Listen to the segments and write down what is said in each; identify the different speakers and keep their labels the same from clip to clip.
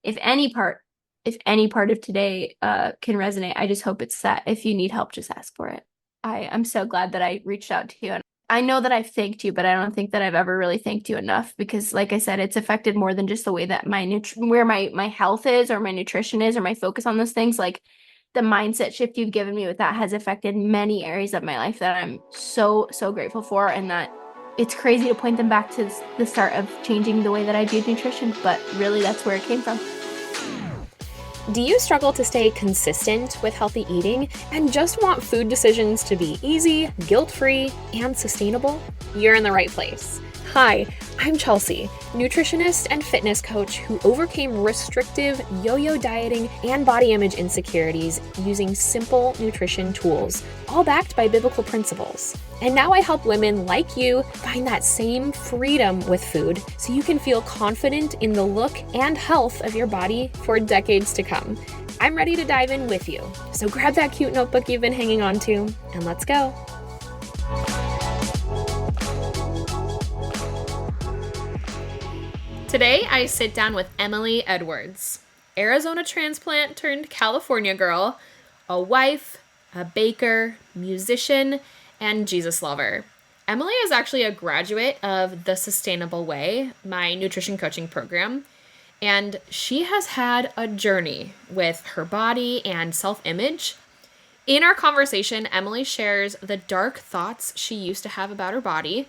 Speaker 1: if any part, if any part of today can resonate, I just hope it's that if you need help, just ask for it. I'm so glad that I reached out to you. And I know that I've thanked you, but I don't think that I've ever really thanked you enough because, like I said, it's affected more than just the way that where my health is or my nutrition is or my focus on those things. Like the mindset shift you've given me with that has affected many areas of my life that I'm so grateful for, and that it's crazy to point them back to the start of changing the way that I viewed nutrition, but really that's where it came from.
Speaker 2: Do you struggle to stay consistent with healthy eating and just want food decisions to be easy, guilt-free, and sustainable? You're in the right place. Hi, I'm Chelsea, nutritionist and fitness coach who overcame restrictive yo-yo dieting and body image insecurities using simple nutrition tools, all backed by biblical principles. And now I help women like you find that same freedom with food so you can feel confident in the look and health of your body for decades to come. I'm ready to dive in with you. So grab that cute notebook you've been hanging on to and let's go. Today, I sit down with Emily Edwards, Arizona transplant turned California girl, a wife, a baker, musician, and Jesus lover. Emily is actually a graduate of The Sustainable Way, my nutrition coaching program, and she has had a journey with her body and self-image. In our conversation, Emily shares the dark thoughts she used to have about her body,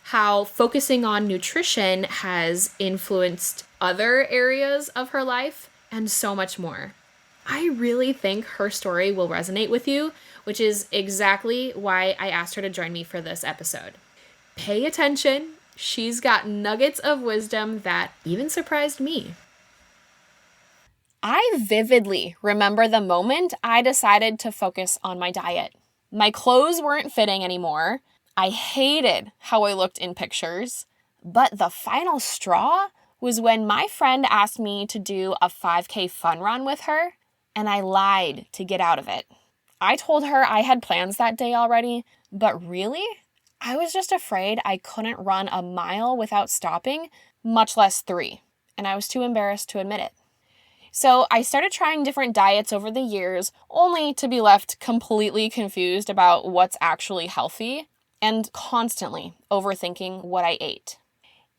Speaker 2: how focusing on nutrition has influenced other areas of her life, and so much more. I really think her story will resonate with you, which is exactly why I asked her to join me for this episode. Pay attention. She's got nuggets of wisdom that even surprised me. I vividly remember the moment I decided to focus on my diet. My clothes weren't fitting anymore. I hated how I looked in pictures, but the final straw was when my friend asked me to do a 5K fun run with her, and I lied to get out of it. I told her I had plans that day already, but really, I was just afraid I couldn't run a mile without stopping, much less 3, and I was too embarrassed to admit it. So I started trying different diets over the years, only to be left completely confused about what's actually healthy and constantly overthinking what I ate.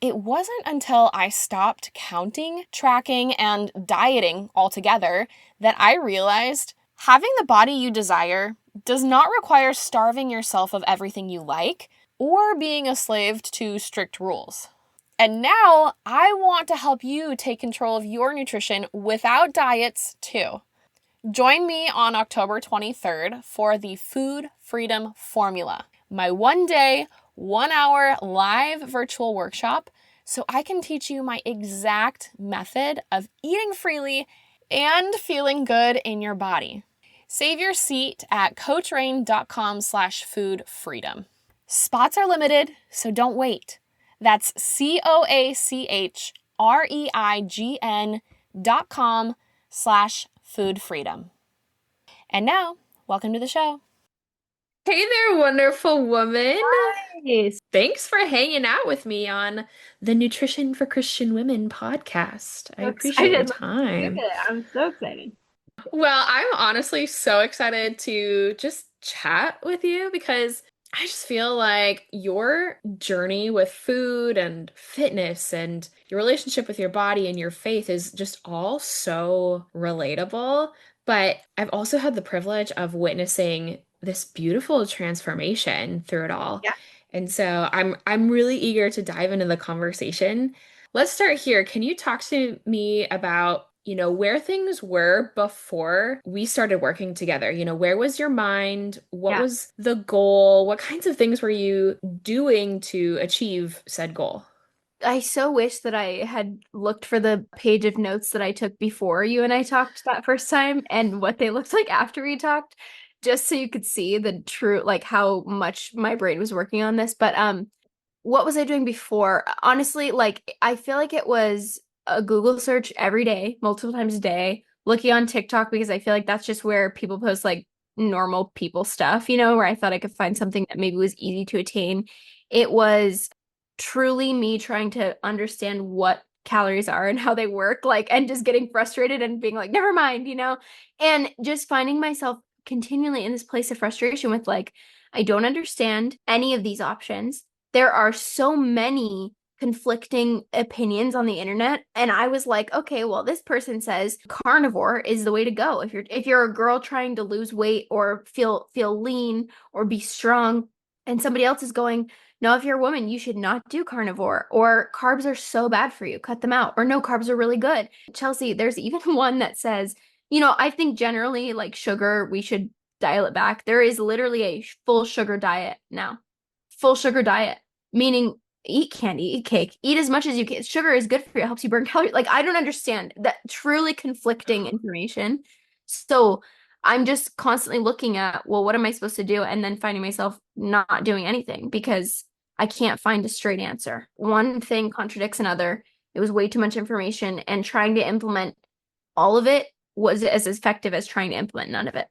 Speaker 2: It wasn't until I stopped counting, tracking, and dieting altogether that I realized having the body you desire does not require starving yourself of everything you like or being a slave to strict rules. And now I want to help you take control of your nutrition without diets too. Join me on October 23rd for the Food Freedom Formula, my 1-day, 1-hour live virtual workshop, so I can teach you my exact method of eating freely and feeling good in your body. Save your seat at coachrain.com/foodfreedom. Spots are limited, so don't wait. That's coachreign.com/foodfreedom. And now, welcome to the show. Hey there, wonderful woman.
Speaker 1: Nice.
Speaker 2: Thanks for hanging out with me on the Nutrition for Christian Women podcast. I
Speaker 1: So
Speaker 2: appreciate your
Speaker 1: excited. Let's do
Speaker 2: time.
Speaker 1: it. I'm so excited.
Speaker 2: Well, I'm honestly so excited to just chat with you because I just feel like your journey with food and fitness and your relationship with your body and your faith is just all so relatable. But I've also had the privilege of witnessing this beautiful transformation through it all.
Speaker 1: Yeah.
Speaker 2: And so I'm really eager to dive into the conversation. Let's start here. Can you talk to me about, where things were before we started working together? Where was your mind? What
Speaker 1: Yeah.
Speaker 2: was the goal? What kinds of things were you doing to achieve said goal?
Speaker 1: I so wish that I had looked for the page of notes that I took before you and I talked that first time and what they looked like after we talked, just so you could see the true, like how much my brain was working on this. But what was I doing before? Honestly, like I feel like it was a Google search every day, multiple times a day, looking on TikTok because I feel like that's just where people post like normal people stuff, where I thought I could find something that maybe was easy to attain. It was truly me trying to understand what calories are and how they work, like, and just getting frustrated and being like, never mind, and just finding myself continually in this place of frustration with like, I don't understand any of these options. There are so many conflicting opinions on the internet, and I was like, okay, well, this person says carnivore is the way to go if you're a girl trying to lose weight or feel lean or be strong, and somebody else is going, no, if you're a woman, you should not do carnivore, or carbs are so bad for you, cut them out, or no, carbs are really good. Chelsea, there's even one that says, I think generally like sugar, we should dial it back. There is literally a full sugar diet now. Full sugar diet, meaning eat candy, eat cake, eat as much as you can. Sugar is good for you, it helps you burn calories. Like, I don't understand that, truly conflicting information. So I'm just constantly looking at, well, what am I supposed to do? And then finding myself not doing anything because I can't find a straight answer. One thing contradicts another. It was way too much information, and trying to implement all of it was as effective as trying to implement none of it.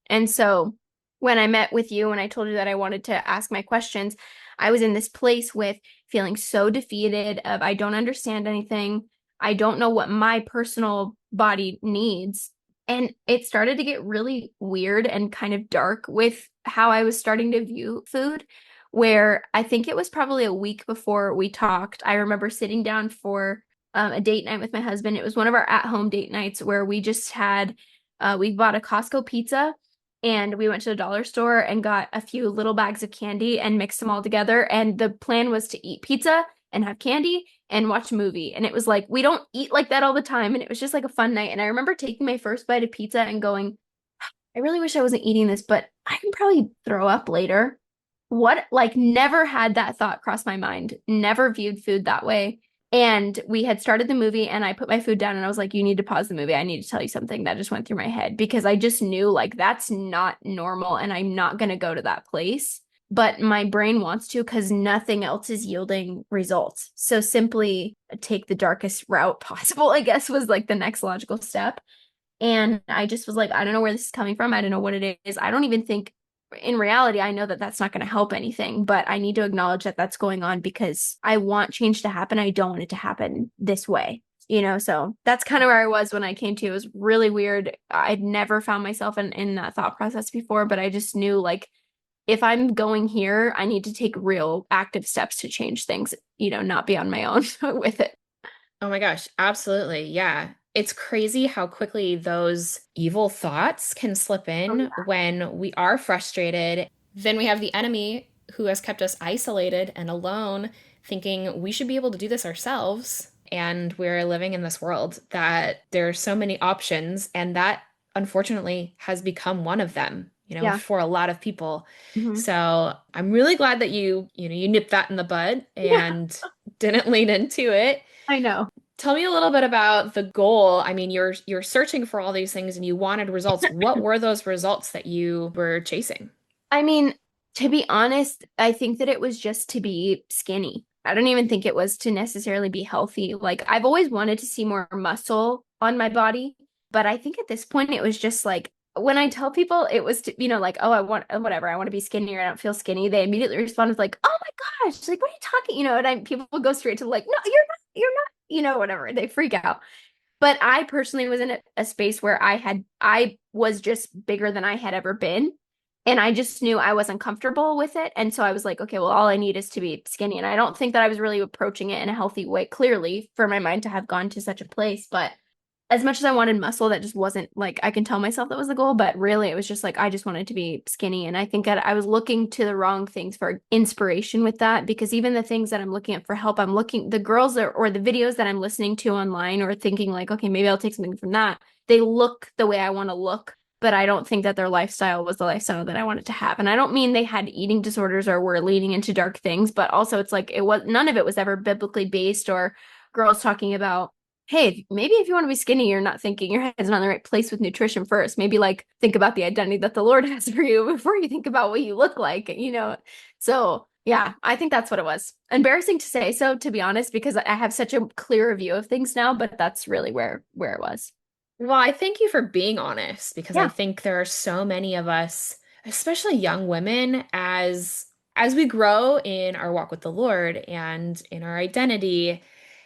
Speaker 1: And so when I met with you and I told you that I wanted to ask my questions, I was in this place with feeling so defeated of I don't understand anything. I don't know what my personal body needs. And it started to get really weird and kind of dark with how I was starting to view food, where I think it was probably a week before we talked. I remember sitting down for a date night with my husband. It was one of our at-home date nights where we just had, we bought a Costco pizza and we went to the dollar store and got a few little bags of candy and mixed them all together. And the plan was to eat pizza and have candy and watch a movie. And it was like, we don't eat like that all the time. And it was just like a fun night. And I remember taking my first bite of pizza and going, I really wish I wasn't eating this, but I can probably throw up later. What, like, never had that thought cross my mind, never viewed food that way. And we had started the movie, and I put my food down and I was like, you need to pause the movie. I need to tell you something that just went through my head because I just knew like that's not normal and I'm not going to go to that place. But my brain wants to because nothing else is yielding results. So simply take the darkest route possible, I guess, was like the next logical step. And I just was like, I don't know where this is coming from. I don't know what it is. I don't even think, in reality, I know that that's not going to help anything, but I need to acknowledge that that's going on because I want change to happen. I don't want it to happen this way, So that's kind of where I was when I came to you. It was really weird. I'd never found myself in that thought process before, but I just knew like, if I'm going here, I need to take real active steps to change things, not be on my own with it.
Speaker 2: Oh my gosh, absolutely. Yeah. It's crazy how quickly those evil thoughts can slip
Speaker 1: Oh,
Speaker 2: in
Speaker 1: yeah.
Speaker 2: when we are frustrated. Then we have the enemy who has kept us isolated and alone, thinking we should be able to do this ourselves. And we're living in this world that there are so many options, and that unfortunately has become one of them,
Speaker 1: Yeah.
Speaker 2: for a lot of people.
Speaker 1: Hmm.
Speaker 2: So I'm really glad that you nipped that in the bud
Speaker 1: Yeah,
Speaker 2: and didn't lean into it.
Speaker 1: I know.
Speaker 2: Tell me a little bit about the goal. I mean, you're searching for all these things and you wanted results. What were those results that you were chasing?
Speaker 1: I mean, to be honest, I think that it was just to be skinny. I don't even think it was to necessarily be healthy. Like, I've always wanted to see more muscle on my body, but I think at this point it was just like when I tell people it was to, like, oh, I want whatever, I want to be skinnier, I don't feel skinny, they immediately respond with like, oh my gosh, like what are you talking? And people will go straight to like, no, you're not, whatever. They freak out. But I personally was in a space where I was just bigger than I had ever been. And I just knew I wasn't comfortable with it. And so I was like, okay, well, all I need is to be skinny. And I don't think that I was really approaching it in a healthy way, clearly, for my mind to have gone to such a place. But as much as I wanted muscle, that just wasn't like I can tell myself that was the goal, but really it was just like I just wanted to be skinny. And I think that I was looking to the wrong things for inspiration with that because even the things that I'm looking at for help, I'm looking the girls or the videos that I'm listening to online or thinking like, okay, maybe I'll take something from that. They look the way I want to look, but I don't think that their lifestyle was the lifestyle that I wanted to have. And I don't mean they had eating disorders or were leaning into dark things, but also it's like it was none of it was ever biblically based or girls talking about, hey, maybe if you want to be skinny, you're not thinking your head's not in the right place with nutrition first. Maybe like think about the identity that the Lord has for you before you think about what you look like. So yeah, I think that's what it was. Embarrassing to say so, to be honest, because I have such a clearer view of things now, but that's really where it was.
Speaker 2: Well, I thank you for being honest because I
Speaker 1: Yeah.
Speaker 2: think there are so many of us, especially young women, as we grow in our walk with the Lord and in our identity,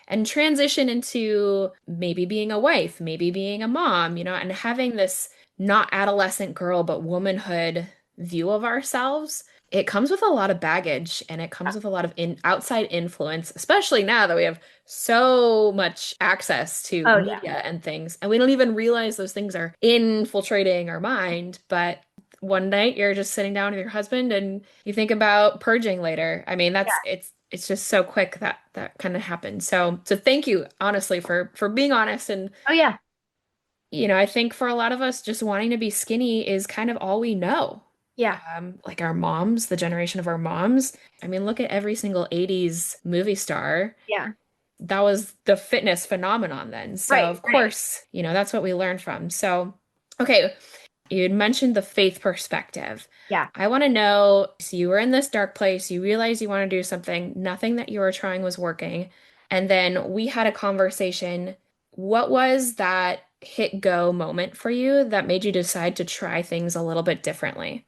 Speaker 3: and transition into maybe being a wife, maybe being a mom, and having this not adolescent girl, but womanhood view of ourselves, it comes with a lot of baggage and it comes with a lot of outside influence, especially now that we have so much access to
Speaker 1: Oh yeah.
Speaker 3: media and things, and we don't even realize those things are infiltrating our mind. But one night you're just sitting down with your husband and you think about purging later. I mean,
Speaker 1: Yeah.
Speaker 3: it's just so quick that that kind of happens. So thank you honestly for being honest. And
Speaker 1: Oh yeah.
Speaker 3: I think for a lot of us, just wanting to be skinny is kind of all we know.
Speaker 1: Yeah.
Speaker 3: Like our moms, the generation of our moms. I mean, look at every single 80s movie star.
Speaker 1: Yeah.
Speaker 3: That was the fitness phenomenon then. So,
Speaker 1: Right,
Speaker 3: of
Speaker 1: right.
Speaker 3: course, that's what we learned from. So, okay, you had mentioned the faith perspective.
Speaker 1: Yeah.
Speaker 3: I want to know, so you were in this dark place, you realized you want to do something, nothing that you were trying was working, and then we had a conversation. What was that hit go moment for you that made you decide to try things a little bit differently?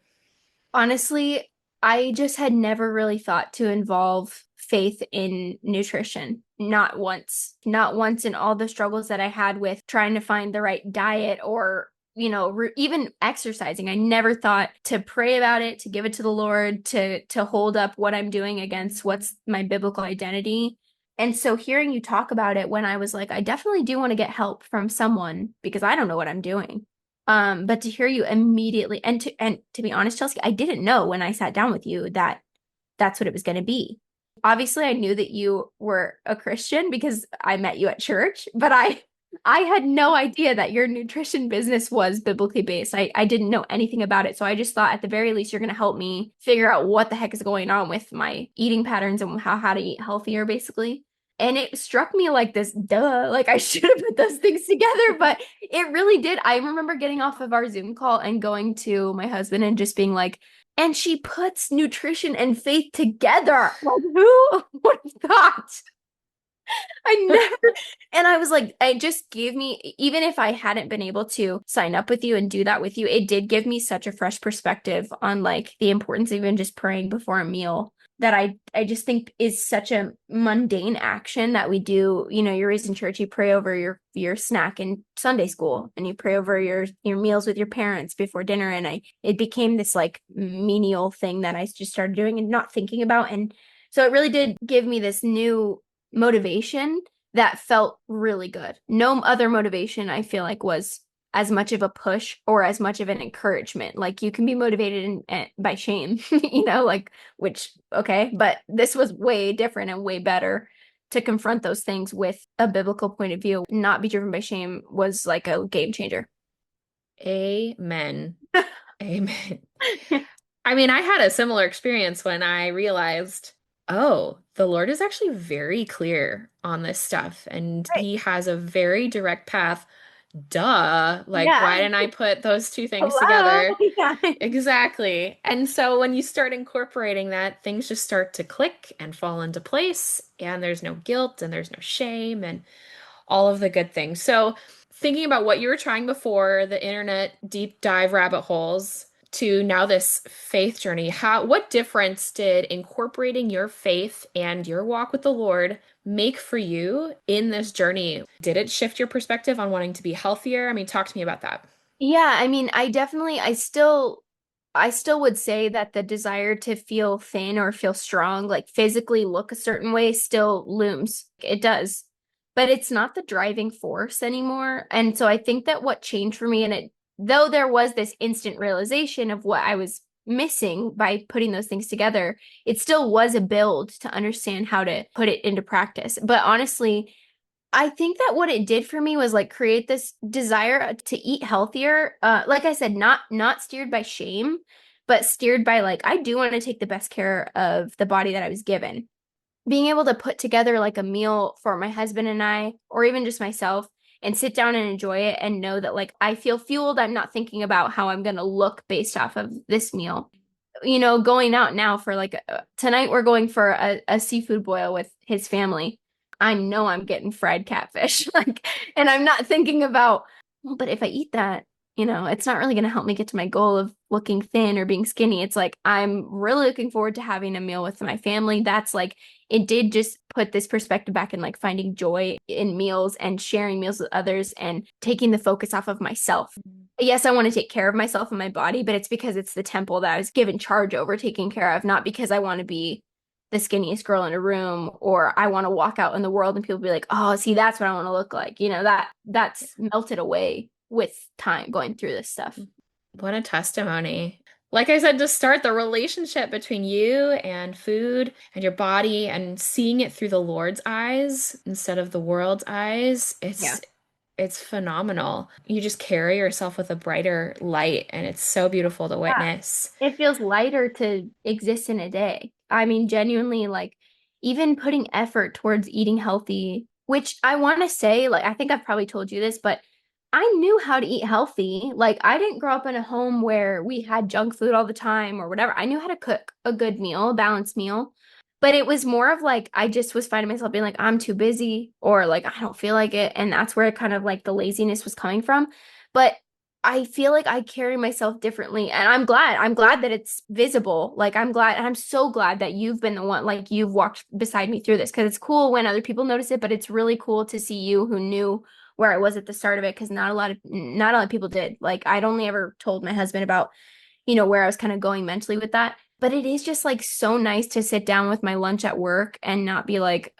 Speaker 1: Honestly, I just had never really thought to involve faith in nutrition. Not once. Not once in all the struggles that I had with trying to find the right diet or, even exercising. I never thought to pray about it, to give it to the Lord, to hold up what I'm doing against what's my biblical identity. And so hearing you talk about it when I was like, I definitely do want to get help from someone because I don't know what I'm doing. But to hear you immediately and to be honest, Chelsea, I didn't know when I sat down with you that that's what it was going to be. Obviously, I knew that you were a Christian because I met you at church, but I had no idea that your nutrition business was biblically based. I didn't know anything about it. So I just thought at the very least you're going to help me figure out what the heck is going on with my eating patterns and how to eat healthier, basically. And it struck me like this, duh, like I should have put those things together, but it really did. I remember getting off of our Zoom call and going to my husband and just being like, and she puts nutrition and faith together. Like, who would have thought? I never, and I was like, it just gave me, even if I hadn't been able to sign up with you and do that with you, it did give me such a fresh perspective on like the importance of even just praying before a meal that I just think is such a mundane action that we do. You're raised in church, you pray over your snack in Sunday school, and you pray over your meals with your parents before dinner. And it became this like menial thing that I just started doing and not thinking about. And so it really did give me this new motivation that felt really good. No other motivation I feel like was as much of a push or as much of an encouragement. Like you can be motivated by shame, like which okay, but this was way different and way better to confront those things with a biblical point of view. Not be driven by shame was like a game changer.
Speaker 3: Amen. Amen. I mean, I had a similar experience when I realized, oh, the Lord is actually very clear on this stuff, and
Speaker 1: Right.
Speaker 3: He has a very direct path. Duh. Like,
Speaker 1: Yeah.
Speaker 3: why didn't I put those two things
Speaker 1: Hello.
Speaker 3: together?
Speaker 1: Yeah.
Speaker 3: Exactly. And so when you start incorporating that, things just start to click and fall into place, and there's no guilt and there's no shame and all of the good things. So, thinking about what you were trying before, the internet deep dive rabbit holes, to now this faith journey, what difference did incorporating your faith and your walk with the Lord make for you in this journey? Did it shift your perspective on wanting to be healthier? I mean, talk to me about that.
Speaker 1: Yeah, I mean, I still would say that the desire to feel thin or feel strong, like physically look a certain way, still looms. It does. But it's not the driving force anymore. And so I think that what changed for me, and though there was this instant realization of what I was missing by putting those things together, it still was a build to understand how to put it into practice. But honestly, I think that what it did for me was like create this desire to eat healthier. Like I said, not steered by shame, but steered by like I do want to take the best care of the body that I was given. Being able to put together like a meal for my husband and I, or even just myself, and sit down and enjoy it and know that like I feel fueled. I'm not thinking about how I'm gonna look based off of this meal. Going out now for like tonight we're going for a seafood boil with his family. I know I'm getting fried catfish. Like, and I'm not thinking about, well, but if I eat that, it's not really going to help me get to my goal of looking thin or being skinny. It's like I'm really looking forward to having a meal with my family. That's like it did just put this perspective back in like finding joy in meals and sharing meals with others and taking the focus off of myself. Yes, I want to take care of myself and my body, but it's because it's the temple that I was given charge over taking care of, not because I want to be the skinniest girl in a room or I want to walk out in the world and people be like, "Oh, see, that's what I want to look like." That's melted away with time going through this stuff.
Speaker 3: What a testimony. Like I said, to start the relationship between you and food and your body and seeing it through the Lord's eyes instead of the world's eyes,
Speaker 1: Yeah.
Speaker 3: it's phenomenal. You just carry yourself with a brighter light, and it's so beautiful to
Speaker 1: Yeah.
Speaker 3: witness.
Speaker 1: It feels lighter to exist in a day. I mean, genuinely, like even putting effort towards eating healthy, which I want to say, like, I think I've probably told you this, but I knew how to eat healthy. Like, I didn't grow up in a home where we had junk food all the time or whatever. I knew how to cook a good meal, a balanced meal. But it was more of like, I just was finding myself being like, I'm too busy or like, I don't feel like it. And that's where kind of like the laziness was coming from. But I feel like I carry myself differently and I'm glad. I'm glad that it's visible. Like I'm glad and I'm so glad that you've been the one like you've walked beside me through this because it's cool when other people notice it, but it's really cool to see you who knew where I was at the start of it because not a lot of people did. Like I'd only ever told my husband about, where I was kind of going mentally with that. But it is just like so nice to sit down with my lunch at work and not be like,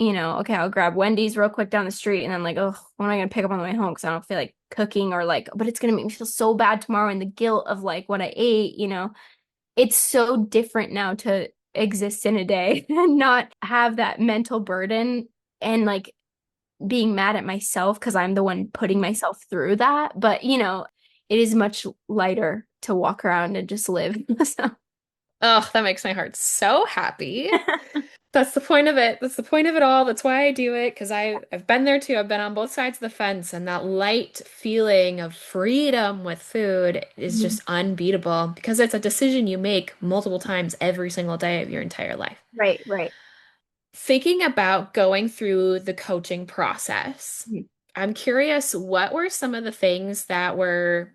Speaker 1: okay, I'll grab Wendy's real quick down the street and then like, oh, what am I gonna pick up on the way home? Because I don't feel like cooking or like, but it's gonna make me feel so bad tomorrow and the guilt of like what I ate. It's so different now to exist in a day and not have that mental burden and like being mad at myself because I'm the one putting myself through that. But it is much lighter to walk around and just live. So
Speaker 3: Oh, that makes my heart so happy. That's the point of it. That's the point of it all. That's why I do it, because I've been there too. I've been on both sides of the fence, and that light feeling of freedom with food is
Speaker 1: Mhm.
Speaker 3: just unbeatable because it's a decision you make multiple times every single day of your entire life.
Speaker 1: Right, right.
Speaker 3: Thinking about going through the coaching process, I'm curious, what were some of the things that were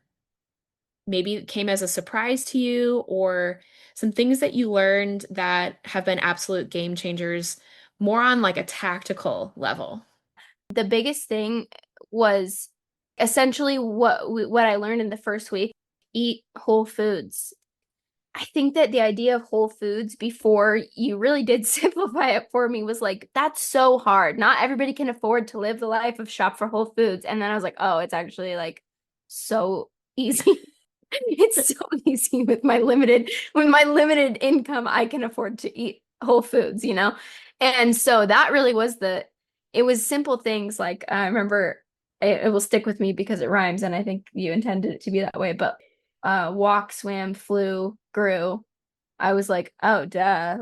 Speaker 3: maybe came as a surprise to you, or some things that you learned that have been absolute game changers, more on like a tactical level?
Speaker 1: The biggest thing was essentially what I learned in the first week, eat whole foods. I think that the idea of whole foods before you really did simplify it for me was like, that's so hard. Not everybody can afford to live the life of shop for Whole Foods. And then I was like, oh, it's actually like so easy. It's so easy with my limited income, I can afford to eat Whole Foods. And so that really was it was simple things like I remember it will stick with me because it rhymes and I think you intended it to be that way, but walk, swam, flew, grew. I was like, oh, duh.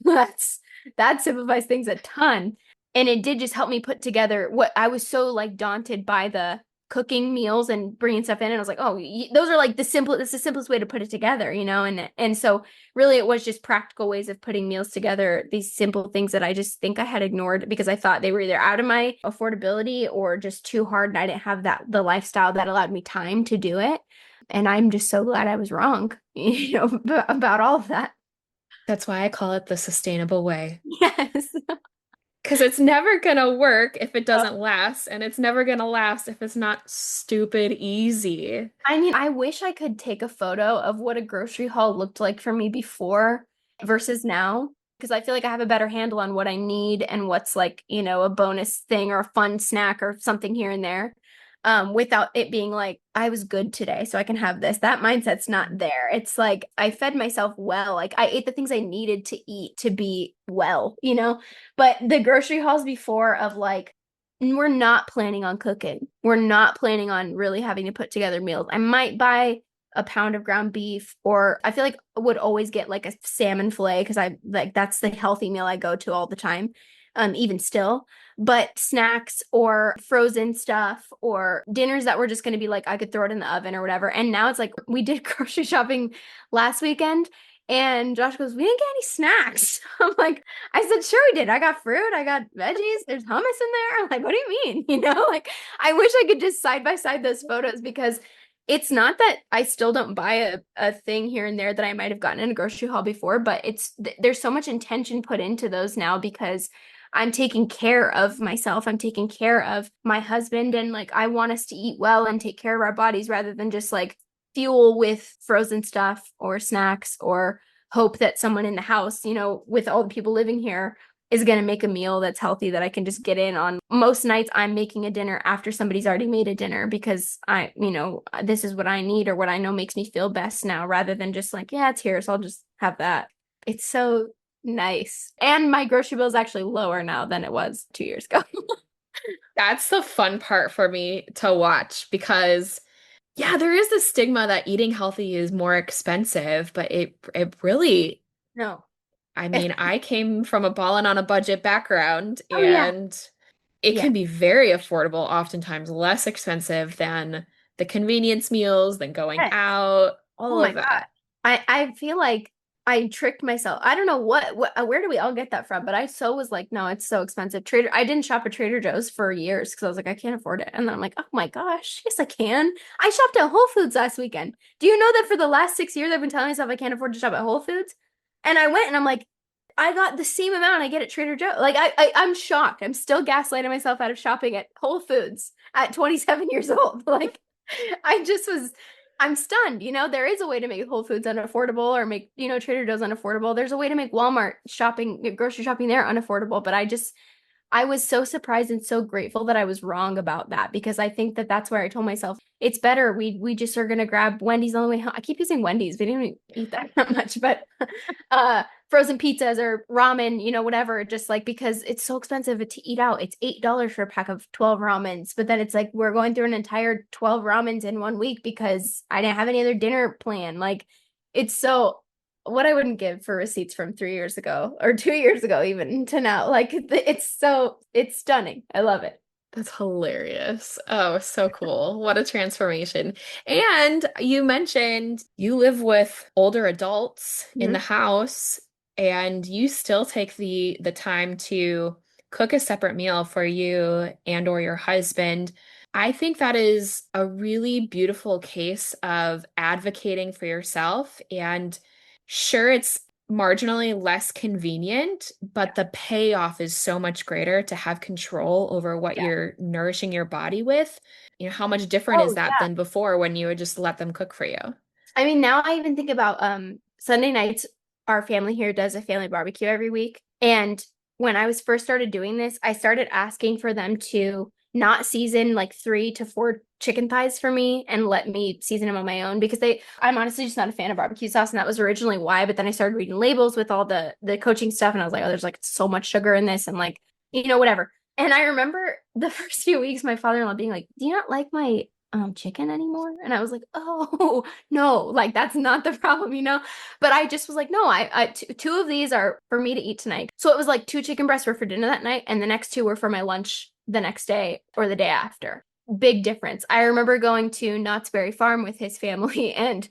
Speaker 1: That's that simplifies things a ton. And it did just help me put together what I was so like daunted by the cooking meals and bringing stuff in. And I was like, oh, those are like it's the simplest way to put it together. And so really it was just practical ways of putting meals together, these simple things that I just think I had ignored because I thought they were either out of my affordability or just too hard. And I didn't have the lifestyle that allowed me time to do it. And I'm just so glad I was wrong, about all of that.
Speaker 3: That's why I call it the sustainable way.
Speaker 1: Yes.
Speaker 3: Because it's never gonna work if it doesn't last, and it's never gonna last if it's not stupid easy.
Speaker 1: I mean, I wish I could take a photo of what a grocery haul looked like for me before versus now, because I feel like I have a better handle on what I need and what's like, a bonus thing or a fun snack or something here and there. Without it being like, I was good today, so I can have this. That mindset's not there. It's like I fed myself well. Like I ate the things I needed to eat to be well. But the grocery hauls before of like, we're not planning on cooking. We're not planning on really having to put together meals. I might buy a pound of ground beef, or I feel like I would always get like a salmon fillet because I like that's the healthy meal I go to all the time, even still. But snacks or frozen stuff or dinners that were just going to be like I could throw it in the oven or whatever. And now it's like we did grocery shopping last weekend. And Josh goes, we didn't get any snacks. I'm like, I said, sure we did. I got fruit. I got veggies. There's hummus in there. I'm like, what do you mean? Like I wish I could just side by side those photos because it's not that I still don't buy a thing here and there that I might have gotten in a grocery haul before, but there's so much intention put into those now because I'm taking care of myself. I'm taking care of my husband, and like I want us to eat well and take care of our bodies rather than just like fuel with frozen stuff or snacks or hope that someone in the house, with all the people living here is going to make a meal that's healthy that I can just get in on. Most nights I'm making a dinner after somebody's already made a dinner because this is what I need or what I know makes me feel best now rather than just like, yeah, it's here, so I'll just have that. It's so nice. And my grocery bill is actually lower now than it was 2 years ago.
Speaker 3: That's the fun part for me to watch because yeah, there is this stigma that eating healthy is more expensive, but it really,
Speaker 1: No.
Speaker 3: I mean, I came from a ballin' on a budget background
Speaker 1: Oh yeah.
Speaker 3: and it
Speaker 1: Yeah.
Speaker 3: can be very affordable, oftentimes less expensive than the convenience meals, than going
Speaker 1: Yes.
Speaker 3: out,
Speaker 1: Oh
Speaker 3: all
Speaker 1: my
Speaker 3: of
Speaker 1: God.
Speaker 3: that.
Speaker 1: I feel like I tricked myself. I don't know where do we all get that from? But was like, no, it's so expensive. I didn't shop at Trader Joe's for years because I was like, I can't afford it. And then I'm like, oh my gosh, yes, I can. I shopped at Whole Foods last weekend. Do you know that for the last 6 years I've been telling myself I can't afford to shop at Whole Foods? And I went and I'm like, I got the same amount I get at Trader Joe's. Like I'm shocked. I'm still gaslighting myself out of shopping at Whole Foods at 27 years old. Like I just was I'm stunned. There is a way to make Whole Foods unaffordable or make, Trader Joe's unaffordable. There's a way to make Walmart shopping, grocery shopping there unaffordable. But I was so surprised and so grateful that I was wrong about that because I think that that's where I told myself it's better. We just are gonna grab Wendy's on the way home. I keep using Wendy's. We didn't even eat that much, but frozen pizzas or ramen, whatever. Just like because it's so expensive to eat out. It's $8 for a pack of 12 ramens, but then it's like we're going through an entire 12 ramens in one week because I didn't have any other dinner plan. Like it's so what I wouldn't give for receipts from 3 years ago or 2 years ago, even to now. Like it's stunning. I love it.
Speaker 3: That's hilarious. Oh, so cool. What a transformation. And you mentioned you live with older adults in the
Speaker 1: Mhm.
Speaker 3: house and you still take the time to cook a separate meal for you and or your husband. I think that is a really beautiful case of advocating for yourself and sure it's marginally less convenient,
Speaker 1: Yeah.
Speaker 3: but the payoff is so much greater to have control over what
Speaker 1: Yeah.
Speaker 3: you're nourishing your body with. How much different is
Speaker 1: Oh,
Speaker 3: that
Speaker 1: yeah.
Speaker 3: than before when you would just let them cook for you?
Speaker 1: I mean, now I even think about Sunday nights, our family here does a family barbecue every week. And when I was first started doing this, I started asking for them to not season like 3 to 4 chicken thighs for me and let me season them on my own because I'm honestly just not a fan of barbecue sauce, and that was originally why. But then I started reading labels with all the coaching stuff, and I was like, oh, there's like so much sugar in this, and like, whatever. And I remember the first few weeks, my father-in-law being like, "Do you not like my chicken anymore?" And I was like, "Oh, no, like that's not the problem." But I just was like, no, two of these are for me to eat tonight. So it was like 2 chicken breasts were for dinner that night, and the next two were for my lunch the next day or the day after. Big difference. I remember going to Knott's Berry Farm with his family, and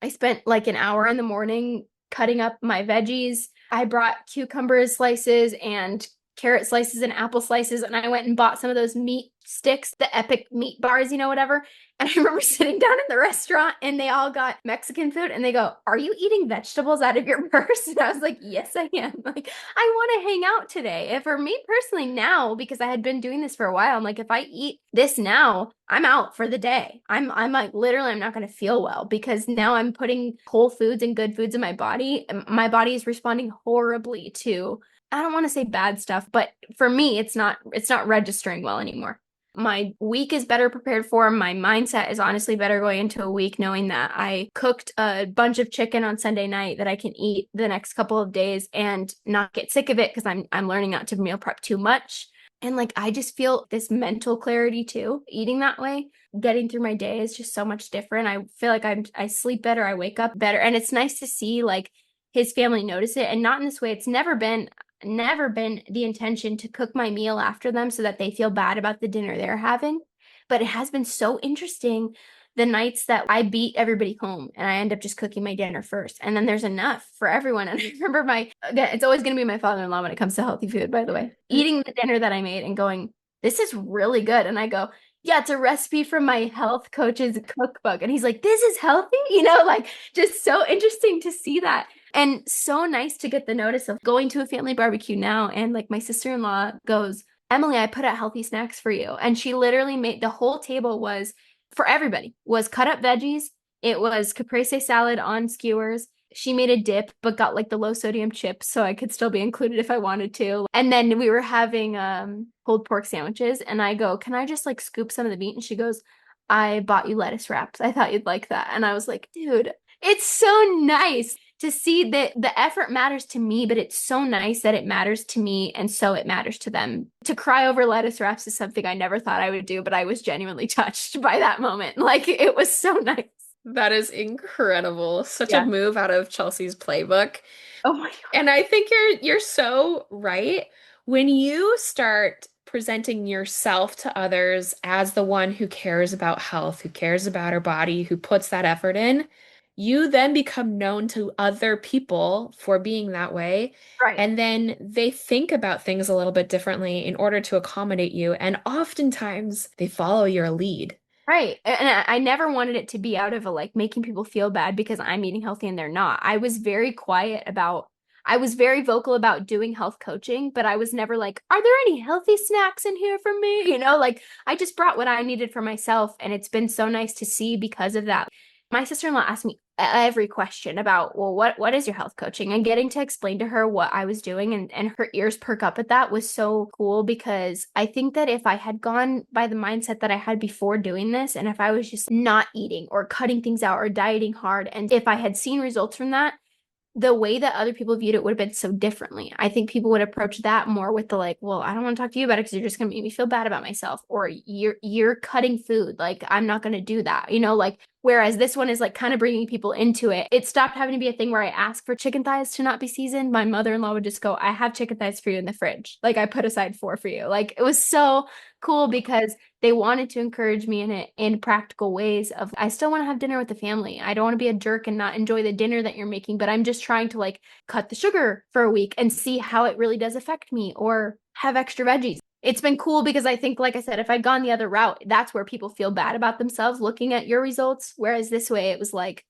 Speaker 1: I spent like an hour in the morning cutting up my veggies. I brought cucumber slices and carrot slices and apple slices, and I went and bought some of those meat sticks, the epic meat bars, whatever. And I remember sitting down in the restaurant and they all got Mexican food and they go, "Are you eating vegetables out of your purse?" And I was like, "Yes, I am." Like, I want to hang out today. And for me personally now, because I had been doing this for a while, I'm like, if I eat this now, I'm out for the day. I'm like literally I'm not going to feel well because now I'm putting whole foods and good foods in my body. And my body is responding horribly to I don't want to say bad stuff, but for me it's not registering well anymore. My week is better prepared for. My mindset is honestly better going into a week knowing that I cooked a bunch of chicken on Sunday night that I can eat the next couple of days and not get sick of it because I'm learning not to meal prep too much. And like I just feel this mental clarity too, eating that way. Getting through my day is just so much different. I feel like I sleep better, I wake up better, and it's nice to see like his family notice it and not in this way. It's never been the intention to cook my meal after them so that they feel bad about the dinner they're having. But it has been so interesting the nights that I beat everybody home and I end up just cooking my dinner first. And then there's enough for everyone. And I remember again, it's always going to be my father-in-law when it comes to healthy food, by the way, eating the dinner that I made and going, "This is really good." And I go, "Yeah, it's a recipe from my health coach's cookbook." And he's like, "This is healthy?" Like just so interesting to see that. And so nice to get the notice of going to a family barbecue now. And like my sister-in-law goes, Emily, I put out healthy snacks for you. And she literally made the whole table was for everybody, was cut up veggies. It was caprese salad on skewers. She made a dip, but got like the low sodium chips so I could still be included if I wanted to. And then we were having pulled pork sandwiches. And I go, can I just like scoop some of the meat? And she goes, I bought you lettuce wraps. I thought you'd like that. And I was like, dude, it's so nice to see that the effort matters to me, but it's so nice that it matters to me and so it matters to them. To cry over lettuce wraps is something I never thought I would do, but I was genuinely touched by that moment. Like it was so nice.
Speaker 3: That is incredible. Such a
Speaker 1: Yeah.
Speaker 3: move out of Chelsea's playbook.
Speaker 1: Oh my
Speaker 3: And I think you're so right. When you start presenting yourself to others as the one who cares about health, who cares about her body, who puts that effort in, you then become known to other people for being that way.
Speaker 1: God. Right.
Speaker 3: And then they think about things a little bit differently in order to accommodate you. And oftentimes they follow your lead.
Speaker 1: Right. And I never wanted it to be out of a like making people feel bad because I'm eating healthy and they're not. I was very vocal about doing health coaching, but I was never like, are there any healthy snacks in here for me? Like I just brought what I needed for myself. And it's been so nice to see because of that. My sister-in-law asked me every question about, well, what is your health coaching? And getting to explain to her what I was doing and her ears perk up at that was so cool because I think that if I had gone by the mindset that I had before doing this, and if I was just not eating or cutting things out or dieting hard, and if I had seen results from that, the way that other people viewed it would have been so differently. I think people would approach that more with the like, well, I don't want to talk to you about it because you're just gonna make me feel bad about myself, or you're cutting food, like I'm not gonna do that, like. Whereas this one is like kind of bringing people into it. It stopped having to be a thing where I ask for chicken thighs to not be seasoned. My mother-in-law would just go, I have chicken thighs for you in the fridge. Like I put aside four for you. Like it was so cool because they wanted to encourage me in it in practical ways of I still want to have dinner with the family. I don't want to be a jerk and not enjoy the dinner that you're making, but I'm just trying to like cut the sugar for a week and see how it really does affect me or have extra veggies. It's been cool because I think, like I said, if I'd gone the other route, that's where people feel bad about themselves looking at your results. Whereas this way, it was like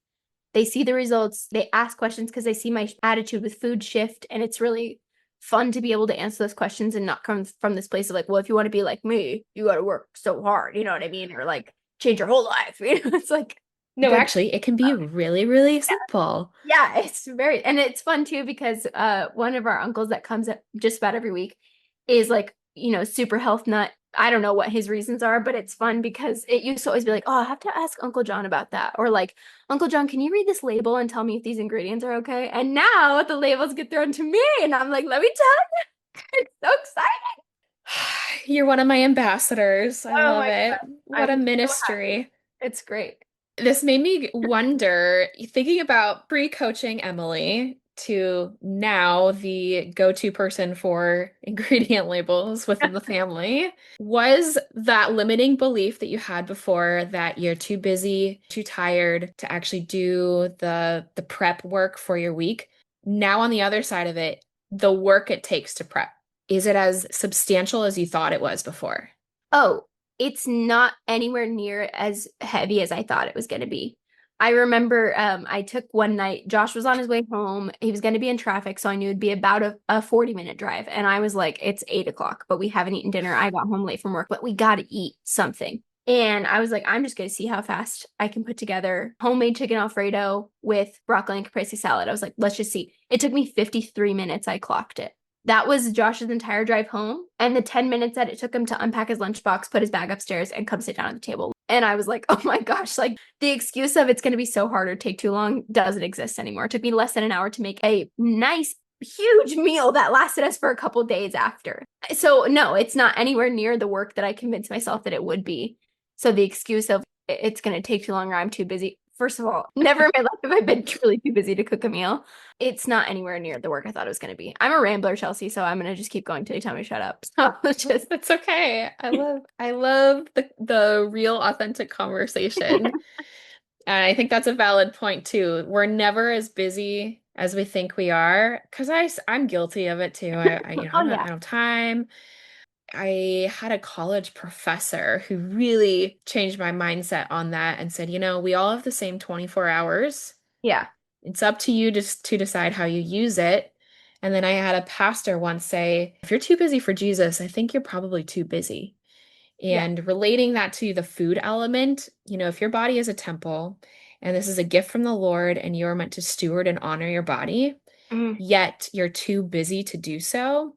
Speaker 1: they see the results, they ask questions because they see my attitude with food shift. And it's really fun to be able to answer those questions and not come from this place of like, well, if you want to be like me, you got to work so hard. You know what I mean? Or like change your whole life. It's like
Speaker 3: No,
Speaker 1: good.
Speaker 3: actually, it can be really, really simple.
Speaker 1: Yeah, it's very, and it's fun too because one of our uncles that comes up just about every week is like, super health nut. I don't know what his reasons are, but it's fun because it used to always be like, oh, I have to ask Uncle John about that. Or like, Uncle John, can you read this label and tell me if these ingredients are okay? And now the labels get thrown to me and I'm like, let me tell you, it's so exciting.
Speaker 3: You're one of my ambassadors. I
Speaker 1: Oh
Speaker 3: love
Speaker 1: my
Speaker 3: it.
Speaker 1: God.
Speaker 3: What a
Speaker 1: I'm so happy.
Speaker 3: ministry.
Speaker 1: It's great.
Speaker 3: This made me wonder, thinking about pre-coaching Emily to now the go-to person for ingredient labels within the family. Was that limiting belief that you had before that you're too busy, too tired to actually do the prep work for your week? Now on the other side of it, the work it takes to prep, is it as substantial as you thought it was before?
Speaker 1: Oh, it's not anywhere near as heavy as I thought it was going to be. I remember I took one night, Josh was on his way home. He was going to be in traffic, so I knew it'd be about a 40-minute drive. And I was like, it's 8 o'clock, but we haven't eaten dinner. I got home late from work, but we got to eat something. And I was like, I'm just going to see how fast I can put together homemade chicken Alfredo with broccoli and caprese salad. I was like, let's just see. It took me 53 minutes. I clocked it. That was Josh's entire drive home and the 10 minutes that it took him to unpack his lunchbox, put his bag upstairs, and come sit down at the table. And I was like, oh my gosh, like the excuse of it's going to be so hard or take too long doesn't exist anymore. It took me less than an hour to make a nice, huge meal that lasted us for a couple days after. So, no, it's not anywhere near the work that I convinced myself that it would be. So, the excuse of it's going to take too long or I'm too busy. First of all, never in my life have I been truly too busy to cook a meal. It's not anywhere near the work I thought it was going to be. I'm a rambler, Chelsea, so I'm going to just keep going till you tell me to shut up. So just
Speaker 3: That's okay. I love the real authentic conversation. And I think that's a valid point too. We're never as busy as we think we are, because I'm guilty of it too.
Speaker 1: oh
Speaker 3: I
Speaker 1: yeah.
Speaker 3: don't have time. I had a college professor who really changed my mindset on that and said, we all have the same 24 hours.
Speaker 1: Yeah.
Speaker 3: It's up to you just to decide how you use it. And then I had a pastor once say, if you're too busy for Jesus, I think you're probably too busy.
Speaker 1: Yeah.
Speaker 3: And relating that to the food element, if your body is a temple and this is a gift from the Lord and you're meant to steward and honor your body,
Speaker 1: Mm,
Speaker 3: yet you're too busy to do so,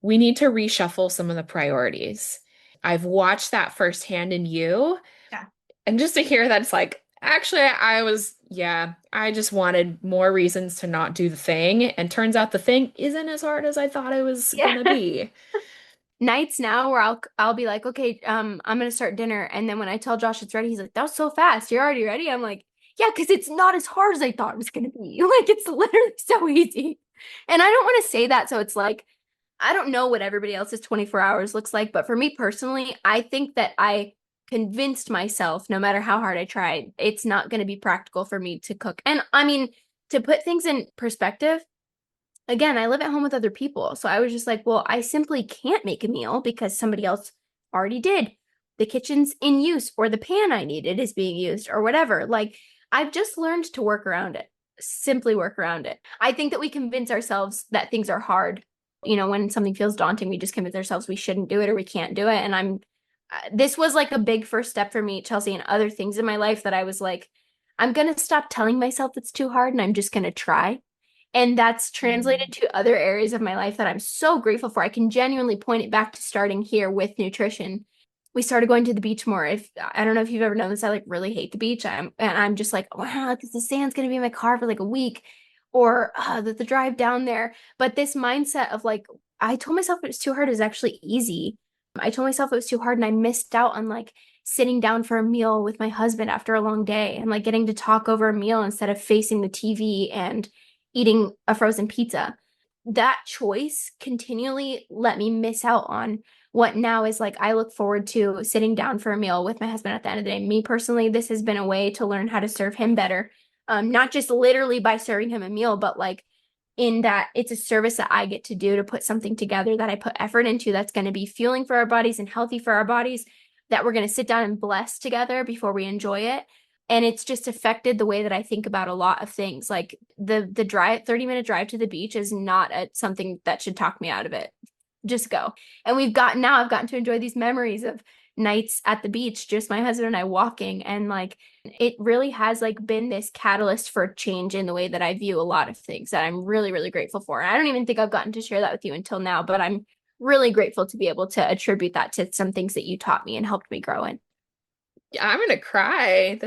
Speaker 3: we need to reshuffle some of the priorities. I've watched that firsthand in you.
Speaker 1: yeah.
Speaker 3: And just to hear that it's like, actually, yeah, I just wanted more reasons to not do the thing. And turns out the thing isn't as hard as I thought it was
Speaker 1: Yeah.
Speaker 3: gonna be.
Speaker 1: Nights now where I'll be like, okay, I'm gonna start dinner, and then when I tell Josh it's ready, he's like, that was so fast. You're already ready? I'm like, yeah, because it's not as hard as I thought it was gonna be. Like it's literally so easy. And I don't want to say that, so it's like I don't know what everybody else's 24 hours looks like, but for me personally, I think that I convinced myself, no matter how hard I tried, it's not going to be practical for me to cook. And I mean, to put things in perspective, again, I live at home with other people. So I was just like, well, I simply can't make a meal because somebody else already did. The kitchen's in use, or the pan I needed is being used, or whatever. Like, I've just learned to work around it, simply work around it. I think that we convince ourselves that things are hard. When something feels daunting, we just convince ourselves we shouldn't do it or we can't do it. And this was like a big first step for me, Chelsea, and other things in my life that I was like, I'm going to stop telling myself it's too hard and I'm just going to try. And that's translated
Speaker 3: Mm.
Speaker 1: to other areas of my life that I'm so grateful for. I can genuinely point it back to starting here with nutrition. We started going to the beach more. If I don't know if you've ever known this, I like really hate the beach. I'm just like, wow, because the sand's gonna be in my car for like a week, or the drive down there. But this mindset of like, I told myself it was too hard is actually easy. I told myself it was too hard, and I missed out on like sitting down for a meal with my husband after a long day and like getting to talk over a meal instead of facing the TV and eating a frozen pizza. That choice continually let me miss out on what now is like I look forward to sitting down for a meal with my husband at the end of the day. Me personally, this has been a way to learn how to serve him better. Not just literally by serving him a meal, but like in that it's a service that I get to do to put something together that I put effort into that's going to be fueling for our bodies and healthy for our bodies that we're going to sit down and bless together before we enjoy it. And it's just affected the way that I think about a lot of things. Like the drive, 30-minute drive to the beach is not something that should talk me out of it. Just go. And I've gotten to enjoy these memories of nights at the beach, just my husband and I walking. And like it really has like been this catalyst for change in the way that I view a lot of things that I'm really, really grateful for. And I don't even think I've gotten to share that with you until now, but I'm really grateful to be able to attribute that to some things that you taught me and helped me grow in.
Speaker 3: Yeah, I'm gonna cry.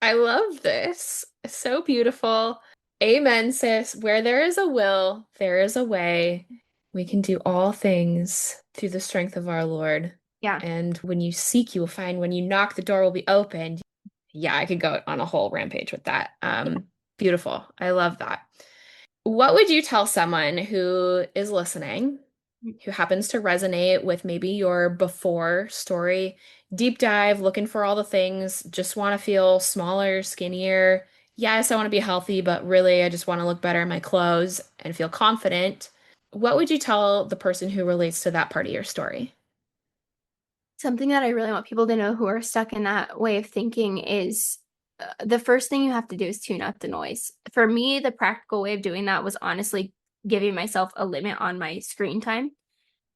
Speaker 3: I love this. It's so beautiful. Amen, sis. Where there is a will, there is a way. We can do all things through the strength of our Lord.
Speaker 1: Yeah.
Speaker 3: And when you seek, you will find. When you knock, the door will be opened. Yeah, I could go on a whole rampage with that. Beautiful. I love that. What would you tell someone who is listening, who happens to resonate with maybe your before story, deep dive, looking for all the things, just want to feel smaller, skinnier? Yes, I want to be healthy, but really, I just want to look better in my clothes and feel confident. What would you tell the person who relates to that part of your story?
Speaker 1: Something that I really want people to know who are stuck in that way of thinking is the first thing you have to do is tune out the noise. For me, the practical way of doing that was honestly giving myself a limit on my screen time,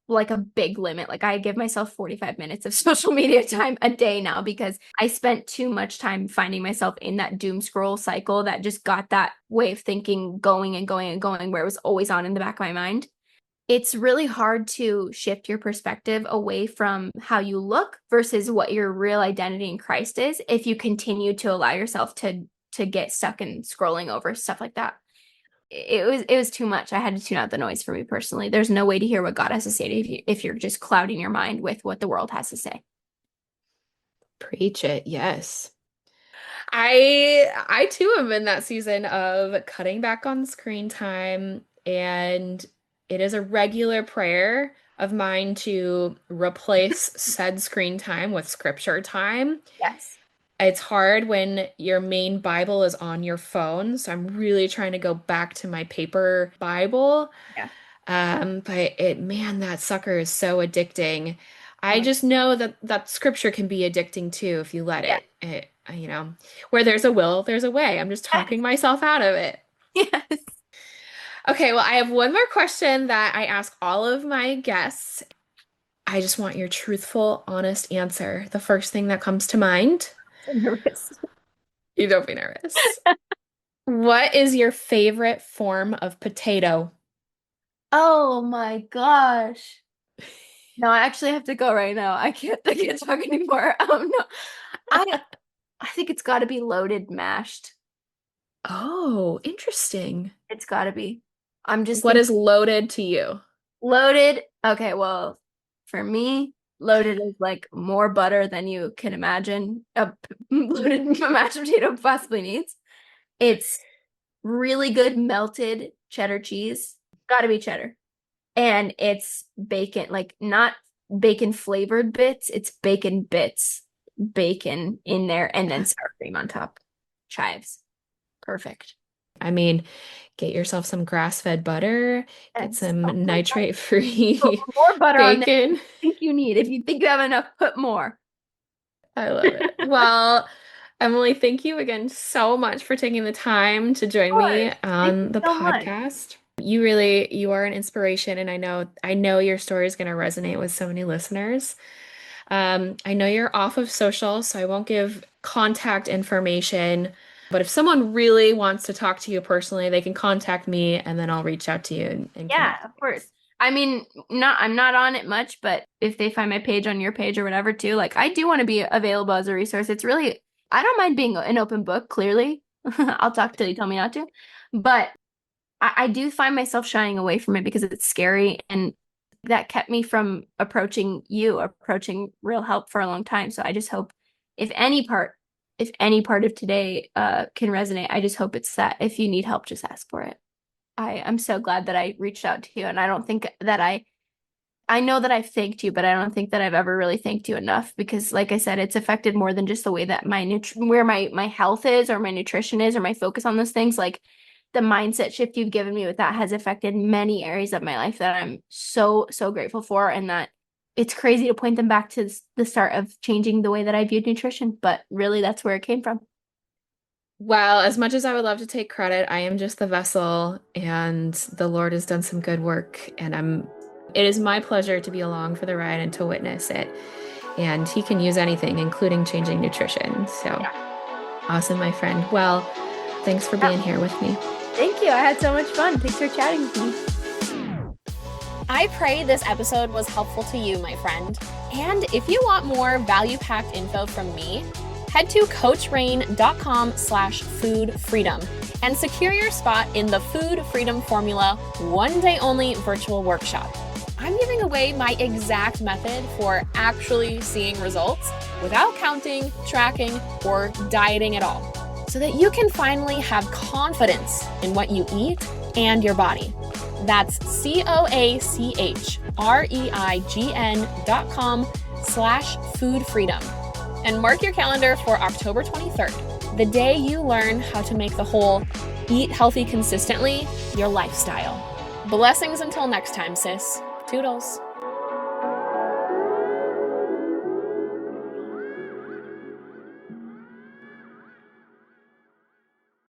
Speaker 1: like a big limit. Like I give myself 45 minutes of social media time a day now because I spent too much time finding myself in that doom scroll cycle that just got that way of thinking going and going and going, where it was always on in the back of my mind. It's really hard to shift your perspective away from how you look versus what your real identity in Christ is if you continue to allow yourself to get stuck in scrolling over stuff like that. It was too much. I had to tune out the noise for me personally. There's no way to hear what God has to say to you if you're just clouding your mind with what the world has to say.
Speaker 3: Preach it, yes. I too am in that season of cutting back on screen time, and it is a regular prayer of mine to replace said screen time with scripture time.
Speaker 1: Yes.
Speaker 3: It's hard when your main Bible is on your phone, so I'm really trying to go back to my paper Bible.
Speaker 1: Yeah.
Speaker 3: But man, that sucker is so addicting. I just know that that scripture can be addicting too if you let
Speaker 1: Yeah.
Speaker 3: it, where there's a will, there's a way. I'm just talking myself out of it.
Speaker 1: Yes.
Speaker 3: Okay, well, I have one more question that I ask all of my guests. I just want your truthful, honest answer. The first thing that comes to mind.
Speaker 1: So nervous.
Speaker 3: You don't be nervous. What is your favorite form of potato?
Speaker 1: Oh my gosh. No, I actually have to go right now. I can't talk anymore. No. I I think it's got to be loaded mashed.
Speaker 3: Oh, interesting.
Speaker 1: It's got to be. I'm just
Speaker 3: What
Speaker 1: thinking
Speaker 3: is loaded to you?
Speaker 1: loaded. Okay, well, for me, loaded is like more butter than you can imagine a loaded mashed potato possibly needs. It's really good melted cheddar cheese. Got to be cheddar. And it's bacon, like not bacon flavored bits, it's bacon bits, bacon in there, and then sour cream on top. Chives. Perfect.
Speaker 3: I mean, get yourself some grass-fed butter, get
Speaker 1: Yes. Oh
Speaker 3: some
Speaker 1: my God. Put
Speaker 3: nitrate-free
Speaker 1: more butter on there than
Speaker 3: bacon.
Speaker 1: you think you need. If you think you have enough, put more.
Speaker 3: I love it. Well, Emily, thank you again so much for taking the time to
Speaker 1: Of
Speaker 3: join me
Speaker 1: course. Thank you
Speaker 3: on the
Speaker 1: so much.
Speaker 3: podcast. You are an inspiration, and I know your story is going to resonate with so many listeners. I know you're off of social, so I won't give contact information. But if someone really wants to talk to you personally, they can contact me and then I'll reach out to you and
Speaker 1: Yeah,
Speaker 3: connect.
Speaker 1: of course. I mean, I'm not on it much, but if they find my page on your page or whatever too, like I do want to be available as a resource. It's really, I don't mind being an open book, clearly. I'll talk till you tell me not to. But I do find myself shying away from it because it's scary and that kept me from approaching real help for a long time. So I just hope if any part, if any part of today can resonate, I just hope it's that if you need help, just ask for it. I'm so glad that I reached out to you, and I don't think that I know that I've thanked you, but I don't think that I've ever really thanked you enough because, like I said, it's affected more than just the way that where my health is or my nutrition is or my focus on those things. Like the mindset shift you've given me with that has affected many areas of my life that I'm so grateful for, and that it's crazy to point them back to the start of changing the way that I viewed nutrition, but really that's where it came from.
Speaker 3: Well, as much as I would love to take credit, I am just the vessel and the Lord has done some good work and it is my pleasure to be along for the ride and to witness it. And he can use anything, including changing nutrition. So
Speaker 1: Yeah.
Speaker 3: awesome, my friend. Well, thanks for being here with me.
Speaker 1: Thank you. I had so much fun. Thanks for chatting with me.
Speaker 2: I pray this episode was helpful to you, my friend. And if you want more value-packed info from me, head to coachrain.com/foodfreedom and secure your spot in the Food Freedom Formula one-day only virtual workshop. I'm giving away my exact method for actually seeing results without counting, tracking, or dieting at all, so that you can finally have confidence in what you eat and your body. That's coachreign.com/food freedom. And mark your calendar for October 23rd, the day you learn how to make the whole eat healthy consistently your lifestyle. Blessings until next time, sis. Toodles.